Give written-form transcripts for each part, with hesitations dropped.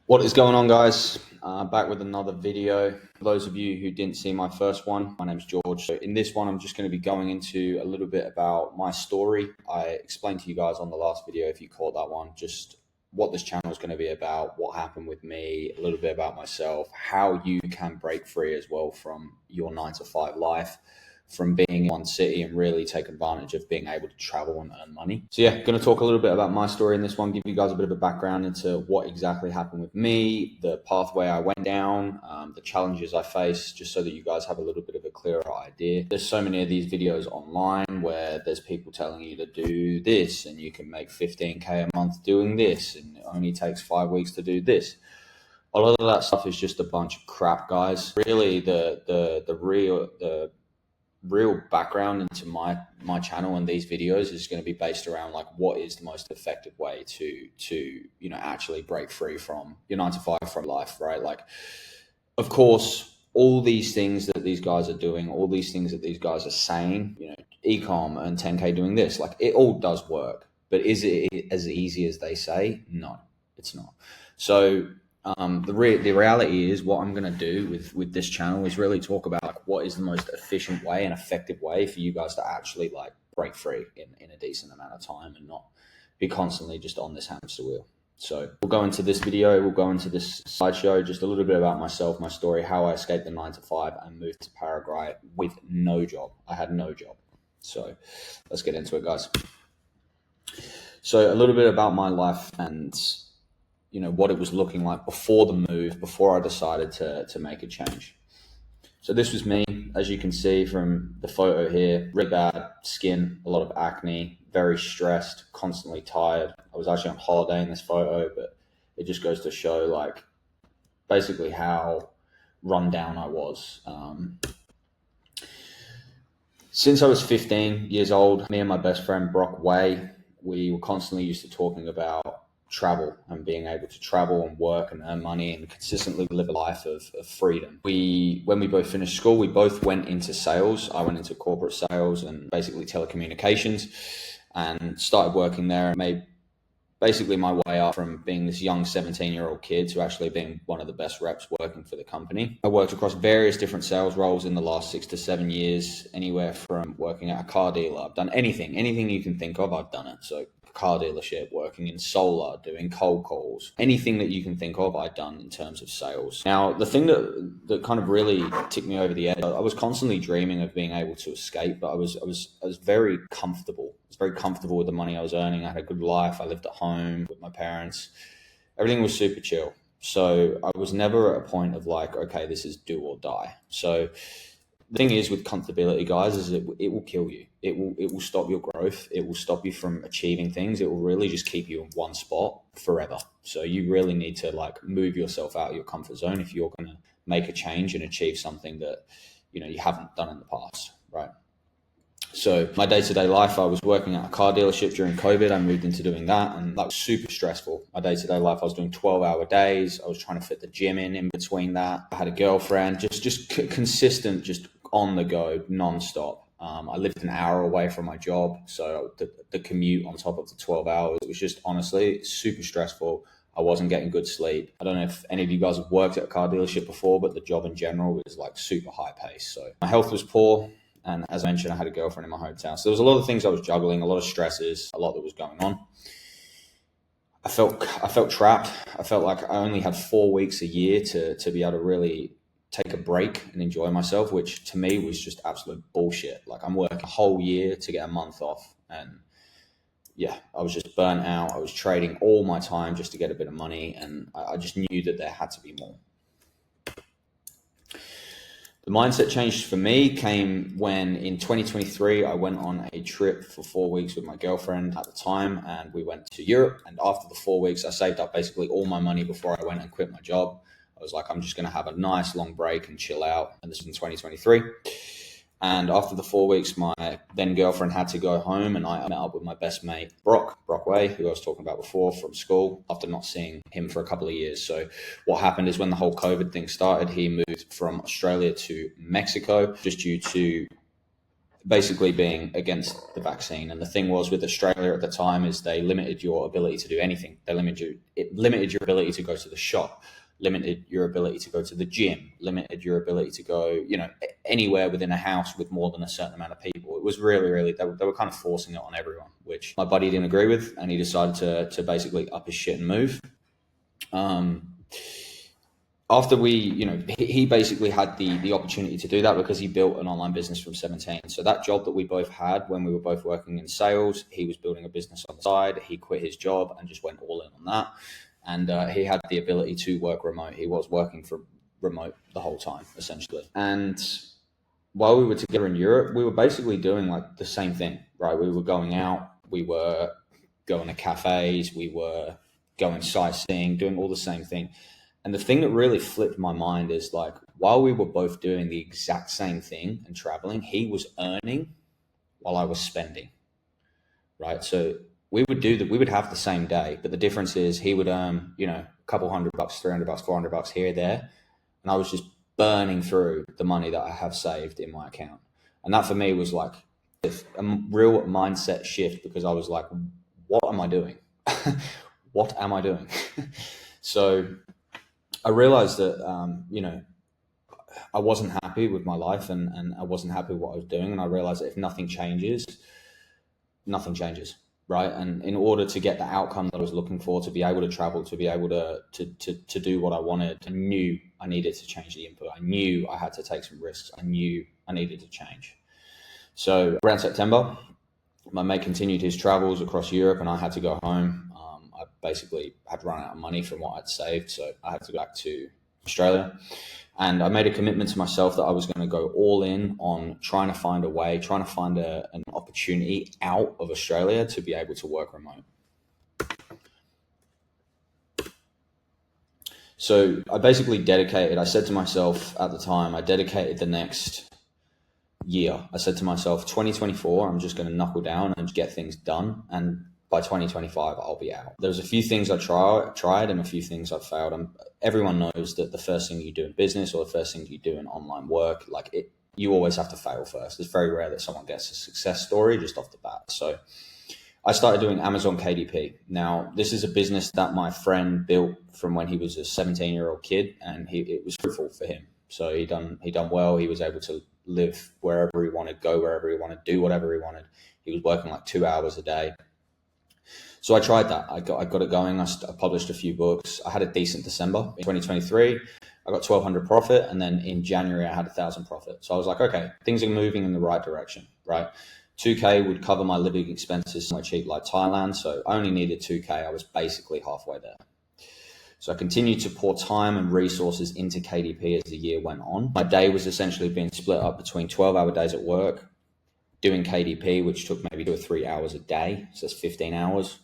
What is going on, guys? Back with another video. For those of you who didn't see my first one, my name is George. So in this one, I'm just going to be going into a little bit about my story. I explained to you guys on the last video, if you caught that one, just what this channel is going to be about, what happened with me, a little bit about myself, how you can break free as well from your 9-to-5 life, from being in one city and really take advantage of being able to travel and earn money. So yeah, going to talk a little bit about my story in this one, give you guys a bit of a background into what exactly happened with me, the pathway I went down, the challenges I faced, just so that you guys have a little bit of a clearer idea. There's so many of these videos online where there's people telling you to do this and you can make 15K a month doing this and it only takes 5 weeks to do this. A lot of that stuff is just a bunch of crap, guys. Really, the real background into my channel and these videos is going to be based around like what is the most effective way to actually break free from your 9-to-5 from life, right? Like, of course, all these things that these guys are doing, all these things that these guys are saying, ecom and 10K doing this, like it all does work, but is it as easy as they say? No, it's not. So the reality is what I'm going to do with this channel is really talk about like, what is the most efficient way and effective way for you guys to actually like break free in a decent amount of time and not be constantly just on this hamster wheel. So we'll go into this video, we'll go into this slideshow, just a little bit about myself, my story, how I escaped the 9-to-5 and moved to Paraguay with no job. I had no job. So let's get into it, guys. So a little bit about my life and what it was looking like before the move, before I decided to make a change. So this was me, as you can see from the photo here, really bad skin, a lot of acne, very stressed, constantly tired. I was actually on holiday in this photo, but it just goes to show like basically how run down I was. Since I was 15 years old, me and my best friend Brock Way, we were constantly used to talking about travel and being able to travel and work and earn money and consistently live a life of freedom. When we both finished school, we both went into sales. I went into corporate sales and basically telecommunications and started working there and made basically my way up from being this young 17-year-old kid to actually being one of the best reps working for the company. I worked across various different sales roles in the last 6 to 7 years, anywhere from working at a car dealer. I've done anything you can think of, I've done it. So car dealership, working in solar, doing cold calls, anything that you can think of, I've done in terms of sales. Now, the thing that kind of really ticked me over the edge, I was constantly dreaming of being able to escape, but I was very comfortable. I was very comfortable with the money I was earning. I had a good life. I lived at home with my parents. Everything was super chill. So I was never at a point of like, okay, this is do or die. So the thing is with comfortability, guys, is it will kill you. It will stop your growth. It will stop you from achieving things. It will really just keep you in one spot forever. So you really need to like move yourself out of your comfort zone if you're going to make a change and achieve something that you haven't done in the past, right? So my day-to-day life, I was working at a car dealership during COVID. I moved into doing that, and that was super stressful. My day-to-day life, I was doing 12-hour days. I was trying to fit the gym in between that. I had a girlfriend, just consistent, just on the go, non-stop. I lived an hour away from my job, so the commute on top of the 12 hours, it was just honestly super stressful. I wasn't getting good sleep. I don't know if any of you guys have worked at a car dealership before, but the job in general was like super high pace. So my health was poor. And as I mentioned, I had a girlfriend in my hometown. So there was a lot of things I was juggling, a lot of stresses, a lot that was going on. I felt trapped. I felt like I only had 4 weeks a year to be able to really take a break and enjoy myself, which to me was just absolute bullshit. Like I'm working a whole year to get a month off. And yeah, I was just burnt out. I was trading all my time just to get a bit of money. And I just knew that there had to be more. The mindset change for me came when in 2023, I went on a trip for 4 weeks with my girlfriend at the time, and we went to Europe. And after the 4 weeks, I saved up basically all my money before I went and quit my job. I was like, I'm just going to have a nice long break and chill out. And this was in 2023. And after the 4 weeks, my then girlfriend had to go home, and I met up with my best mate, Brock Way, who I was talking about before from school, after not seeing him for a couple of years. So what happened is when the whole COVID thing started, he moved from Australia to Mexico just due to basically being against the vaccine. And the thing was with Australia at the time is they limited your ability to do anything. It limited your ability to go to the shop, limited your ability to go to the gym, limited your ability to go, anywhere within a house with more than a certain amount of people. It was really, they were kind of forcing it on everyone, which my buddy didn't agree with, and he decided to basically up his shit and move. After he basically had the opportunity to do that because he built an online business from 17. So that job that we both had when we were both working in sales, he was building a business on the side. He quit his job and just went all in on that. And he had the ability to work remote. He was working from remote the whole time, essentially. And while we were together in Europe, we were basically doing like the same thing, right? We were going out, we were going to cafes, we were going sightseeing, doing all the same thing. And the thing that really flipped my mind is like, while we were both doing the exact same thing and traveling, he was earning while I was spending, right? So we would have the same day, but the difference is he would earn, a couple $100, $300, $400 here, there. And I was just burning through the money that I have saved in my account. And that for me was like a real mindset shift, because I was like, what am I doing? What am I doing? So I realized that, I wasn't happy with my life and I wasn't happy with what I was doing. And I realized that if nothing changes, right? And in order to get the outcome that I was looking for, to be able to travel, to be able to do what I wanted, I knew I needed to change the input. I knew I had to take some risks. I knew I needed to change. So around September, my mate continued his travels across Europe and I had to go home. I basically had run out of money from what I'd saved, so I had to go back to Australia. And I made a commitment to myself that I was going to go all in on trying to find a way, trying to find an opportunity out of Australia to be able to work remote. So I basically I said to myself at the time, I dedicated the next year. I said to myself, 2024, I'm just going to knuckle down and get things done. And by 2025, I'll be out. There's a few things I tried and a few things I've failed. Everyone knows that the first thing you do in business or the first thing you do in online work, you always have to fail first. It's very rare that someone gets a success story just off the bat. So I started doing Amazon KDP. Now, this is a business that my friend built from when he was a 17-year-old kid, and it was fruitful for him. So he done well. He was able to live wherever he wanted, go wherever he wanted, do whatever he wanted. He was working like 2 hours a day. So I tried that. I got it going. I published a few books. I had a decent December. In 2023, I got 1,200 profit. And then in January, I had 1,000 profit. So I was like, okay, things are moving in the right direction, right? 2K would cover my living expenses somewhere cheap like Thailand. So I only needed 2K. I was basically halfway there. So I continued to pour time and resources into KDP as the year went on. My day was essentially being split up between 12-hour days at work, doing KDP, which took maybe 2 or 3 hours a day. So that's 15 hours.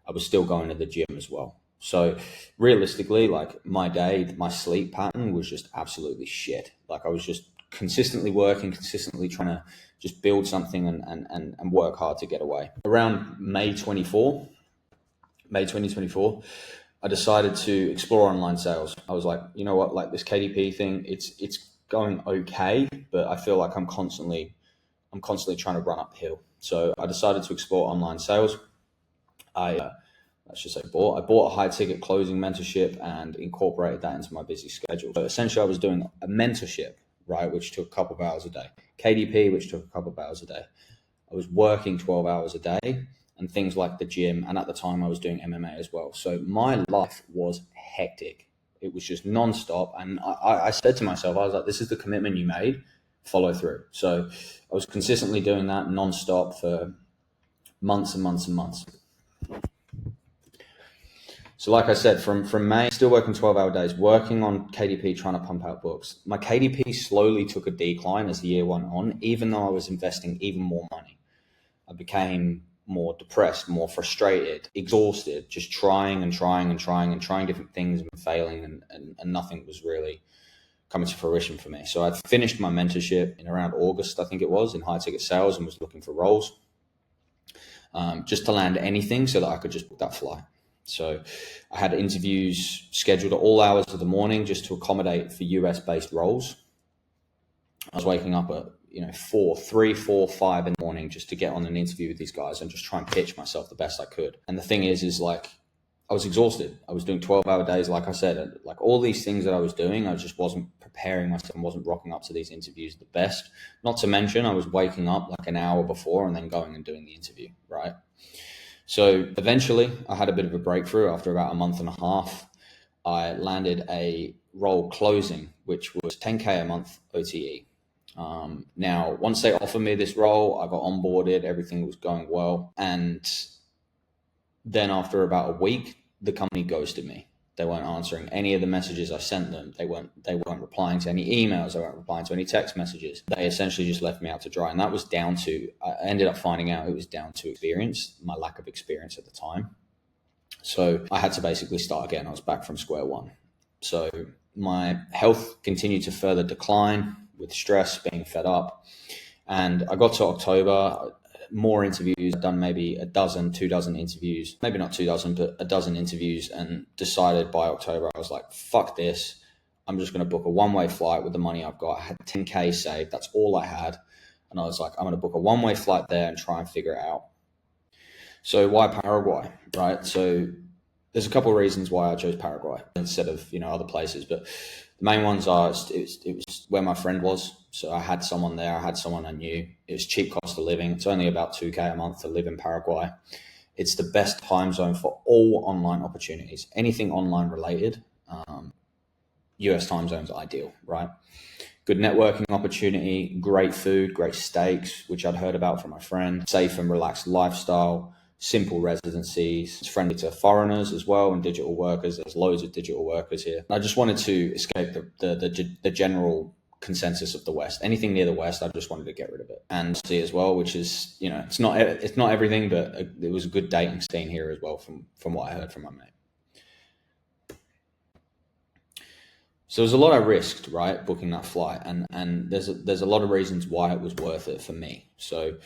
I was still going to the gym as well. So realistically, my sleep pattern was just absolutely shit. I was just consistently working, consistently trying to just build something and work hard to get away. Around May 2024, I decided to explore online sales. I was like, you know what, this KDP thing, it's going okay, but I feel like I'm constantly trying to run uphill. So I decided to explore online sales. I bought a high ticket closing mentorship and incorporated that into my busy schedule. So essentially I was doing a mentorship, right, which took a couple of hours a day. KDP, which took a couple of hours a day. I was working 12 hours a day and things like the gym. And at the time I was doing MMA as well. So my life was hectic. It was just nonstop. And I said to myself, I was like, this is the commitment you made, follow through. So I was consistently doing that nonstop for months and months and months. So like I said, from May, still working 12-hour days, working on KDP, trying to pump out books. My KDP slowly took a decline as the year went on, even though I was investing even more money. I became more depressed, more frustrated, exhausted, just trying different things and failing, and nothing was really coming to fruition for me. So I finished my mentorship in around August, I think it was, in high ticket sales, and was looking for roles just to land anything so that I could just book that flight. So I had interviews scheduled at all hours of the morning just to accommodate for US based roles. I was waking up at 3, 4, 5 in the morning just to get on an interview with these guys and just try and pitch myself the best I could. And the thing is like, I was exhausted. I was doing 12-hour days, like I said, and like all these things that I was doing, I just wasn't preparing myself and wasn't rocking up to these interviews the best. Not to mention I was waking up like an hour before and then going and doing the interview, right? So eventually I had a bit of a breakthrough. After about a month and a half, I landed a role closing, which was 10K a month OTE. Now, once they offered me this role, I got onboarded, everything was going well. And then after about a week, the company ghosted me. They weren't answering any of the messages I sent them. They weren't replying to any emails. They weren't replying to any text messages. They essentially just left me out to dry. And that was down to, I ended up finding out it was down to experience, my lack of experience at the time. So I had to basically start again. I was back from square one. So my health continued to further decline with stress, being fed up. And I got to October, more interviews. I'd done maybe 2 dozen interviews, maybe not 2 dozen, but a dozen interviews, and decided by October, I was like, fuck this. I'm just going to book a one-way flight with the money I've got. I had 10K saved. That's all I had. And I was like, I'm going to book a one-way flight there and try and figure it out. So why Paraguay, right? So there's a couple of reasons why I chose Paraguay instead of, other places, but the main ones are it was where my friend was. So I had someone there. I had someone I knew. It was cheap cost of living. It's only about 2K a month to live in Paraguay. It's the best time zone for all online opportunities. Anything online related, US time zone's ideal, right? Good networking opportunity, great food, great steaks, which I'd heard about from my friend, safe and relaxed lifestyle, simple residencies. It's friendly to foreigners as well and digital workers. There's loads of digital workers here. I just wanted to escape the general consensus of the West. Anything near the West, I just wanted to get rid of it. And see as well, which is, it's not everything, but it was a good dating scene here as well from what I heard from my mate. So there's a lot I risked, right, booking that flight, and there's a lot of reasons why it was worth it for me. So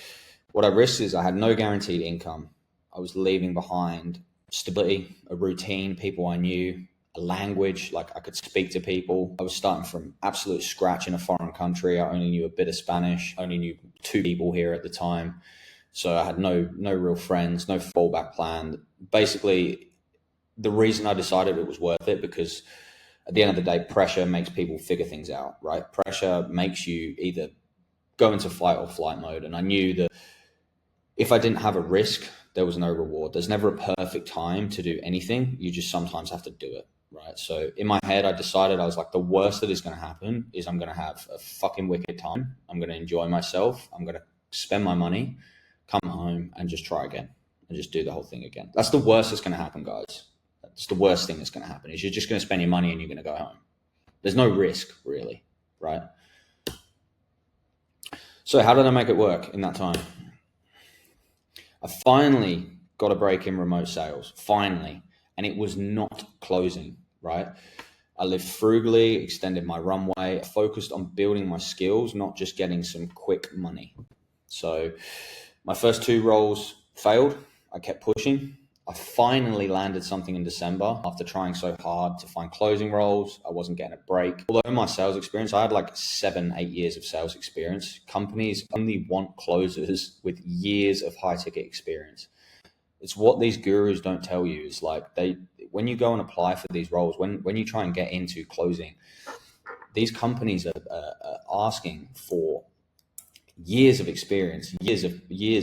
what I risked is I had no guaranteed income. I was leaving behind stability, a routine, people I knew, a language, like I could speak to people. I was starting from absolute scratch in a foreign country. I only knew a bit of Spanish, only knew 2 people here at the time. So I had no real friends, no fallback plan. Basically, the reason I decided it was worth it, because at the end of the day, pressure makes people figure things out, right? Pressure makes you either go into fight or flight mode. And I knew that if I didn't have a risk, there was no reward. There's never a perfect time to do anything. You just sometimes have to do it, right? So in my head, I decided, I was like, the worst that is going to happen is I'm going to have a fucking wicked time. I'm going to enjoy myself. I'm going to spend my money, come home and just try again and just do the whole thing again. That's the worst that's going to happen, guys. That's the worst thing that's going to happen, is you're just going to spend your money and you're going to go home. There's no risk really, right? So how did I make it work in that time? I finally got a break in remote sales, finally, and it was not closing, right? I lived frugally, extended my runway, focused on building my skills, not just getting some quick money. So my first 2 roles failed. I kept pushing. I finally landed something in December after trying so hard to find closing roles. I wasn't getting a break. Although my sales experience, I had like 7-8 years of sales experience. Companies only want closers with years of high ticket experience. It's what these gurus don't tell you. Is like when you go and apply for these roles, when you try and get into closing, these companies are asking for years of experience, years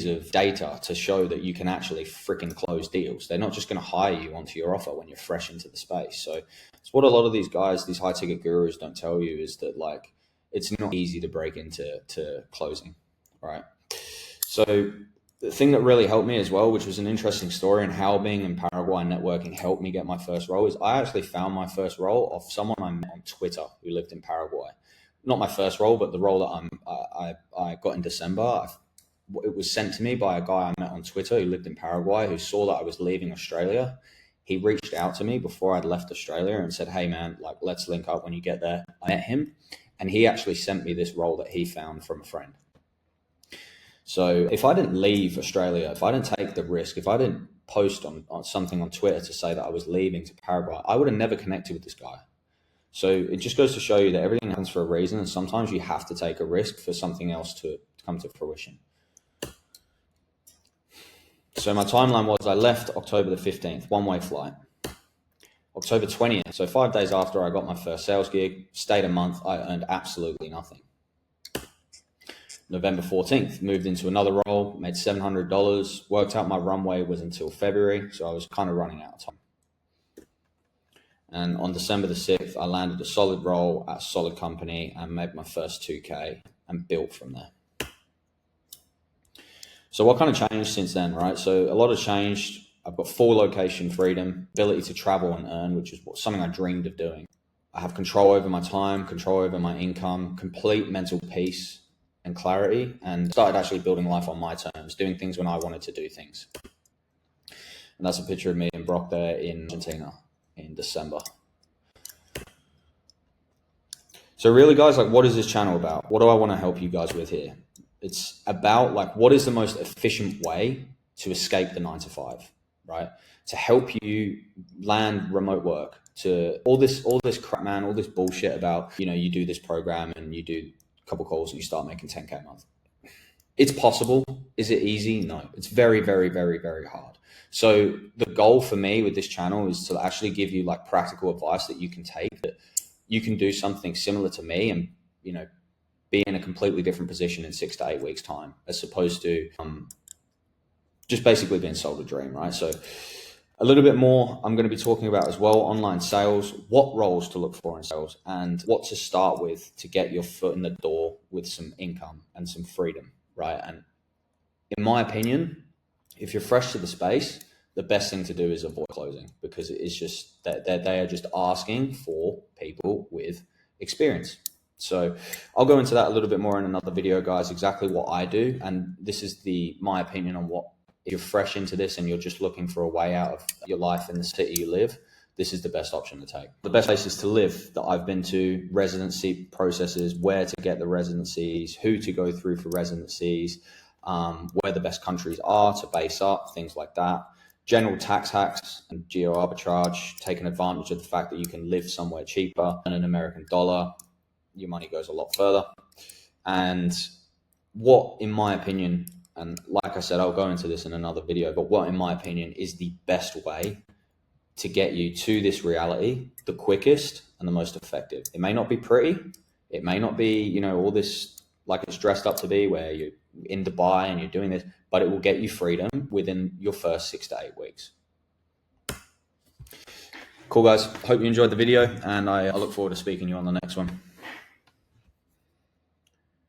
of data to show that you can actually freaking close deals. They're not just going to hire you onto your offer when you're fresh into the space. So it's what a lot of these guys, these high ticket gurus don't tell you, is that like it's not easy to break into closing, right? So the thing that really helped me as well, which was an interesting story, and how being in Paraguay and networking helped me get my first role, is I actually found my first role off someone I met on Twitter who lived in Paraguay. Not my first role, but the role that I got in December. It was sent to me by a guy I met on Twitter who lived in Paraguay, who saw that I was leaving Australia. He reached out to me before I'd left Australia and said, hey man, like let's link up when you get there. I met him and he actually sent me this role that he found from a friend. So if I didn't leave Australia, if I didn't take the risk, if I didn't post on something on Twitter to say that I was leaving to Paraguay, I would have never connected with this guy. So it just goes to show you that everything happens for a reason, and sometimes you have to take a risk for something else to come to fruition. So my timeline was I left October the 15th, one-way flight. October 20th, so 5 days after I got my first sales gig, stayed a month, I earned absolutely nothing. November 14th, moved into another role, made $700, worked out my runway was until February, so I was kind of running out of time. And on December the 6th, I landed a solid role at a solid company and made my first 2K and built from there. So what kind of changed since then, right? So a lot has changed. I've got full location freedom, ability to travel and earn, which is something I dreamed of doing. I have control over my time, control over my income, complete mental peace and clarity, and started actually building life on my terms, doing things when I wanted to do things. And that's a picture of me and Brock there in Argentina in December. So really, guys, like, what is this channel about? What do I want to help you guys with here? It's about, like, what is the most efficient way to escape the 9 to 5, right? To help you land remote work, to all this crap, man, all this bullshit about, you know, you do this program and you do a couple calls and you start making 10K a month. It's possible. Is it easy? No, it's very, very, very, very hard. So the goal for me with this channel is to actually give you like practical advice that you can take, that you can do something similar to me and, you know, be in a completely different position in 6 to 8 weeks time, as opposed to just basically being sold a dream, right? So a little bit more I'm going to be talking about as well, online sales, what roles to look for in sales, and what to start with to get your foot in the door with some income and some freedom, right? And in my opinion, if you're fresh to the space, the best thing to do is avoid closing, because it is just that they are just asking for people with experience. So I'll go into that a little bit more in another video, guys, exactly what I do. And this is my opinion on what, if you're fresh into this and you're just looking for a way out of your life in the city you live, this is the best option to take. The best places to live that I've been to, residency processes, where to get the residencies, who to go through for residencies, where the best countries are to base up, things like that. General tax hacks and geo arbitrage, taking advantage of the fact that you can live somewhere cheaper than an American dollar. Your money goes a lot further. And what, in my opinion, and like I said, I'll go into this in another video, but what, in my opinion, is the best way to get you to this reality, the quickest and the most effective. It may not be pretty. It may not be, you know, all this like it's dressed up to be, where you're in Dubai and you're doing this, but it will get you freedom within your first 6 to 8 weeks. Cool, guys. Hope you enjoyed the video, and I look forward to speaking to you on the next one.